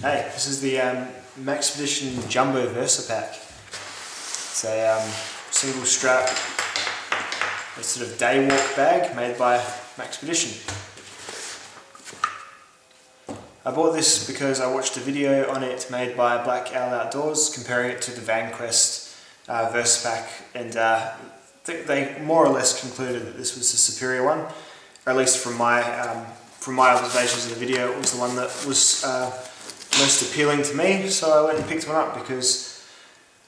Hey, this is the Maxpedition Jumbo Versipack. It's a single strap, a sort of day walk bag made by Maxpedition. I bought this because I watched a video on it made by Black Owl Outdoors comparing it to the VanQuest Versipack, and they more or less concluded that this was the superior one, or at least from my observations of the video, it was the one that was most appealing to me. So I went and picked one up because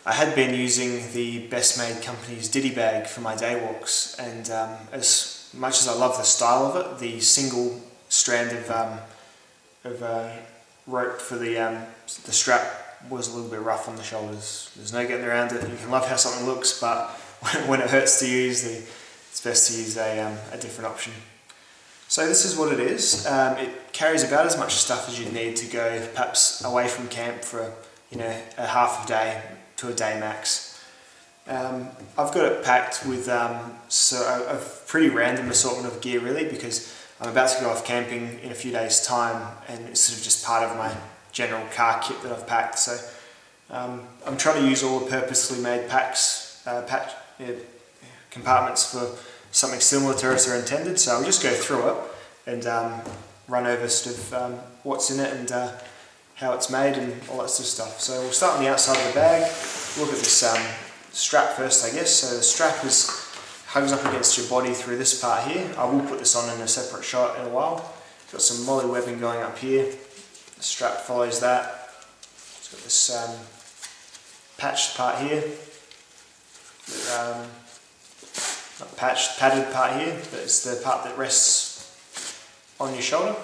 I had been using the Best Made Company's Ditty bag for my day walks, and as much as I love the style of it, the single strand of rope for the strap was a little bit rough on the shoulders. There's no getting around it. You can love how something looks, but when it hurts to use, it's best to use a different option. So this is what it is. It carries about as much stuff as you'd need to go perhaps away from camp for a half a day to a day max. I've got it packed with a pretty random assortment of gear really, because I'm about to go off camping in a few days time, and it's sort of just part of my general car kit that I've packed. So I'm trying to use all the purposely made compartments for something similar to as they're intended. So I'll just go through it and run over sort of what's in it and how it's made and all that sort of stuff. So we'll start on the outside of the bag. Look at this strap first, I guess. So the strap hugs up against your body through this part here. I will put this on in a separate shot in a while. Got some molly webbing going up here. The strap follows that. It's got this patched part here. Not patched, padded part here, but it's the part that rests on your shoulder.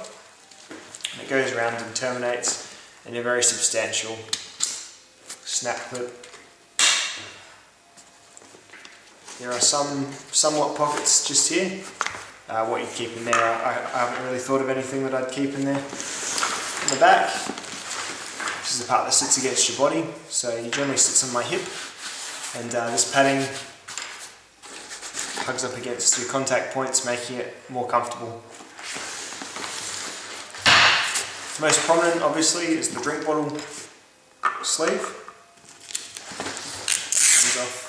And it goes around and terminates in a very substantial snap clip. There are some somewhat pockets just here. What you keep in there, I haven't really thought of anything that I'd keep in there. In the back, this is the part that sits against your body, so it generally sits on my hip, and this padding hugs up against your contact points, making it more comfortable. Most prominent, obviously, is the drink bottle sleeve. Comes off.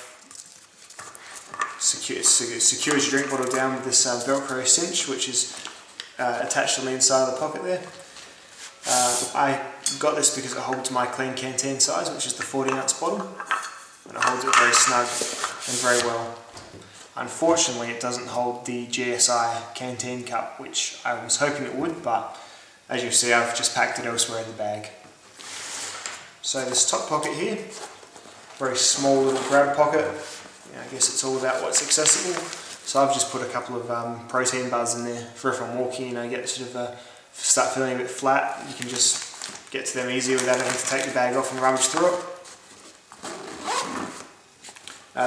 Secures your drink bottle down with this Velcro cinch, which is attached on the inside of the pocket there. I got this because it holds my clean canteen size, which is the 40-ounce bottle, and it holds it very snug and very well. Unfortunately, it doesn't hold the GSI canteen cup, which I was hoping it would, but as you see, I've just packed it elsewhere in the bag. So this top pocket here, very small little grab pocket. I guess it's all about what's accessible. So I've just put a couple of protein bars in there for if I'm walking and I get sort of start feeling a bit flat, you can just get to them easier without having to take the bag off and rummage through it.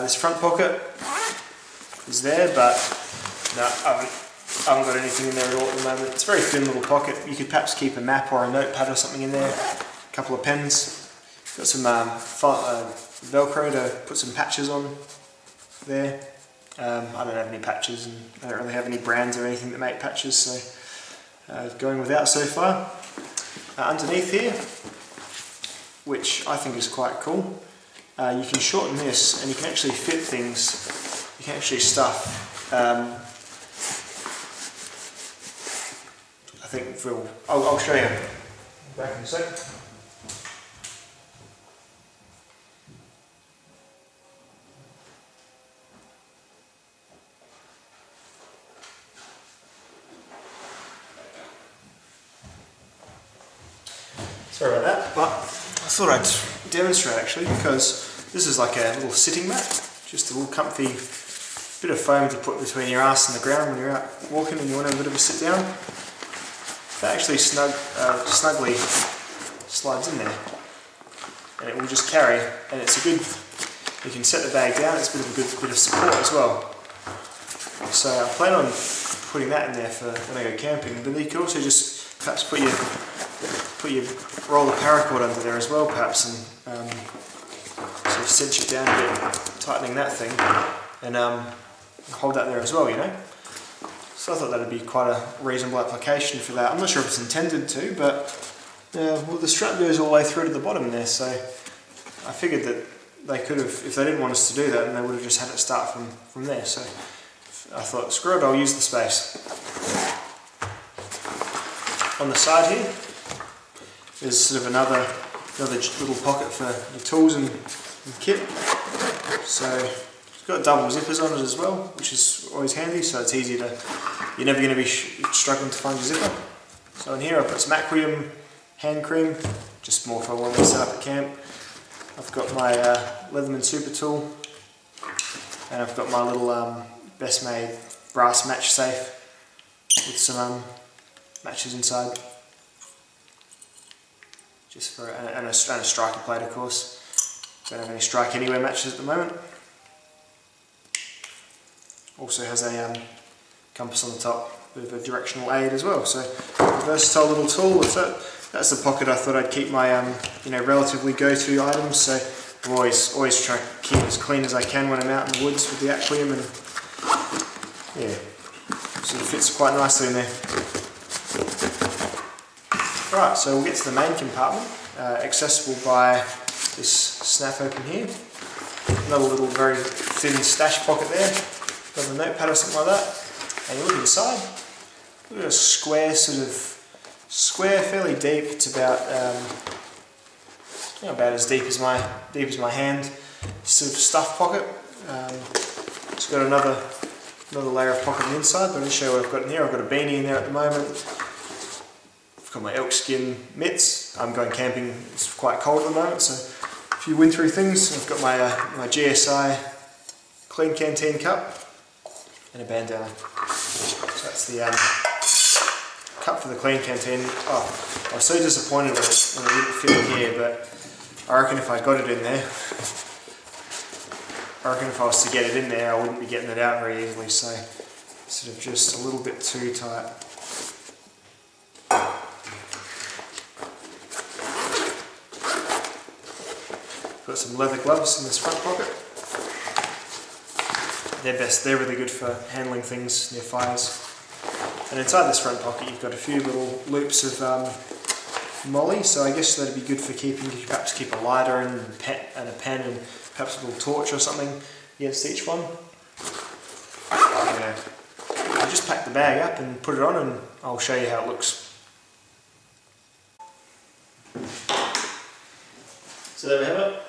This front pocket is there, but no, I haven't got anything in there at all at the moment. It's a very thin little pocket. You could perhaps keep a map or a notepad or something in there, a couple of pens. Got some Velcro to put some patches on there. I don't have any patches, and I don't really have any brands or anything that make patches, so going without so far. Underneath here, which I think is quite cool, you can shorten this and you can actually fit things. You can actually stuff, I think I'll show you back in a sec. Sorry about that, but I thought I'd demonstrate actually, because this is like a little sitting mat, just a little comfy bit of foam to put between your ass and the ground when you're out walking and you want a bit of a sit down. That actually snugly slides in there, and it will just carry, and it's a good, you can set the bag down, it's a good bit of support as well. So I plan on putting that in there for when I go camping, but you could also just perhaps put your roll of paracord under there as well, perhaps, and sort of cinch it down a bit, tightening that thing, and hold that there as well, you know. So I thought that would be quite a reasonable application for that. I'm not sure if it's intended to, but Well, the strap goes all the way through to the bottom there, so I figured that they could have, if they didn't want us to do that, then they would have just had it start from there. So I thought, screw it, I'll use the space. On the side here, there's sort of another little pocket for your tools and kit. So it's got double zippers on it as well, which is always handy, so it's easy to, you're never going to be struggling to find your zipper. So in here I put some aquarium hand cream, just more if I want to set up at camp. I've got my Leatherman super tool, and I've got my little best made brass match safe with some matches inside, just for and a striker plate, of course. Don't have any strike anywhere matches at the moment. Also has a compass on the top, bit of a directional aid as well. So a versatile little tool. That's the pocket I thought I'd keep my relatively go-to items. So I'm always try to keep it as clean as I can when I'm out in the woods with the aquarium, and yeah, sort of fits quite nicely in there. Right, so we'll get to the main compartment, accessible by this snap open here. Another little very thin stash pocket there, another notepad or something like that. And you look inside, look at a square, fairly deep. It's about as deep as my hand, sort of stuff pocket. It's got another layer of pocket on the inside, but I'll show you what I've got in here. I've got a beanie in there at the moment. I've got my elk skin mitts. I'm going camping, it's quite cold at the moment, so a few wintry things. I've got my GSI clean canteen cup and a bandana. So that's the cup for the clean canteen. Oh, I was so disappointed when it didn't fit in here, but I reckon if I got it in there, if I was to get it in there, I wouldn't be getting it out very easily, so sort of just a little bit too tight. Got some leather gloves in this front pocket. They're really good for handling things near fires. And inside this front pocket you've got a few little loops of molly, so I guess that'd be good for perhaps keep a lighter and a pen and perhaps a little torch or something against each one. Yeah. I'll just pack the bag up and put it on, and I'll show you how it looks. So there we have it.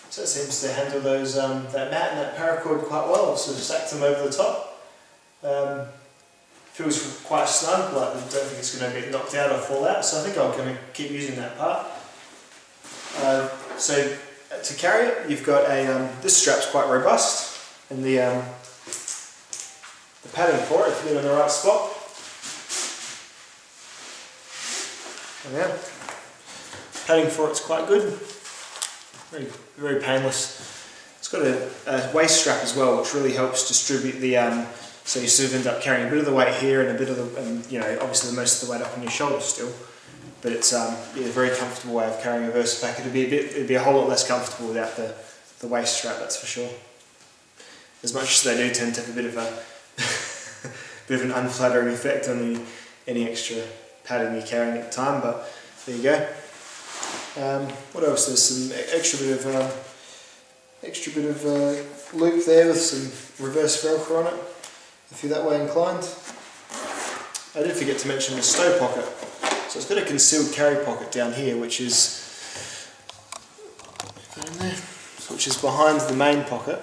So it seems to handle those that mat and that paracord quite well. So stacked them over the top. Feels quite snug. Like I don't think it's going to get knocked out or fall out. So I think I'm going to keep using that part. So to carry it, you've got a this strap's quite robust, and the padding for it, if you get it in the right spot. And yeah, padding for it's quite good. Very, very painless. It's got a waist strap as well, which really helps distribute the. So you sort of end up carrying a bit of the weight here and a bit of the, obviously the most of the weight up on your shoulders still. But it's a very comfortable way of carrying a Versipack. It'd be a whole lot less comfortable without the waist strap, that's for sure. As much as they do tend to have a bit of an unflattering effect on any extra padding you're carrying at the time, but there you go. What else? There's some extra bit of loop there with some reverse Velcro on it, if you're that way inclined. I did forget to mention the stow pocket. So it's got a concealed carry pocket down here, which is behind the main pocket.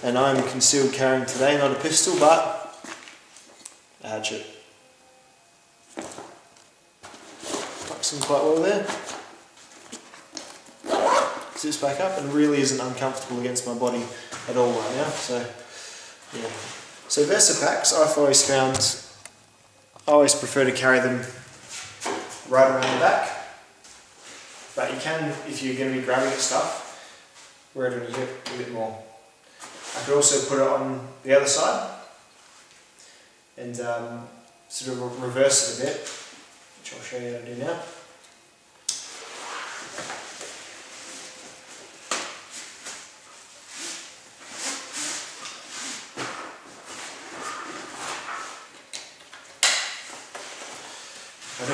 And I'm concealed carrying today, not a pistol, but a hatchet. Tucks in quite well there. Zips back up and really isn't uncomfortable against my body at all right now. So yeah. So Versipacks, I've always found, I always prefer to carry them right around the back. But you can, if you're going to be grabbing at stuff, wear it on your hip a bit more. I could also put it on the other side and sort of reverse it a bit, which I'll show you how to do now.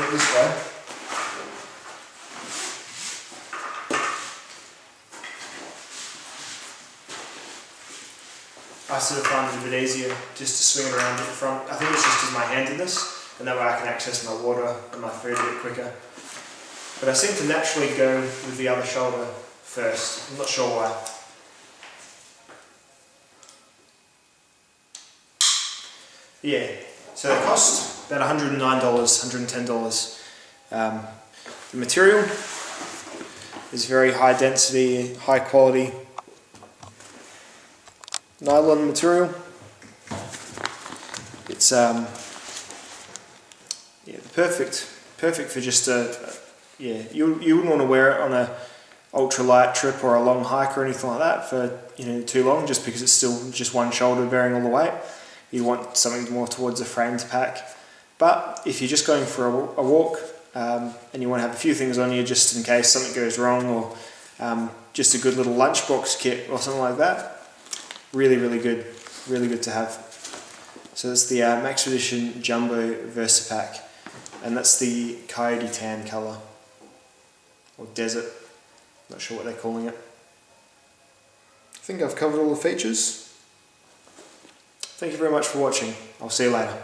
it this way. I sort of find it a bit easier just to swing it around at the front. I think it's just because my hand in this, and that way I can access my water and my food a bit quicker. But I seem to naturally go with the other shoulder first. I'm not sure why. Yeah, so they cost about $109, $110. The material is very high density, high quality nylon material. It's perfect for just you wouldn't want to wear it on a ultralight trip or a long hike or anything like that for too long, just because it's still just one shoulder bearing all the weight. You want something more towards a framed pack. But if you're just going for a walk and you want to have a few things on you just in case something goes wrong, or just a good little lunchbox kit or something like that, really good to have. So that's the Maxpedition Jumbo Versipack, and that's the Coyote Tan colour, or Desert, not sure what they're calling it. I think I've covered all the features. Thank you very much for watching. I'll see you later.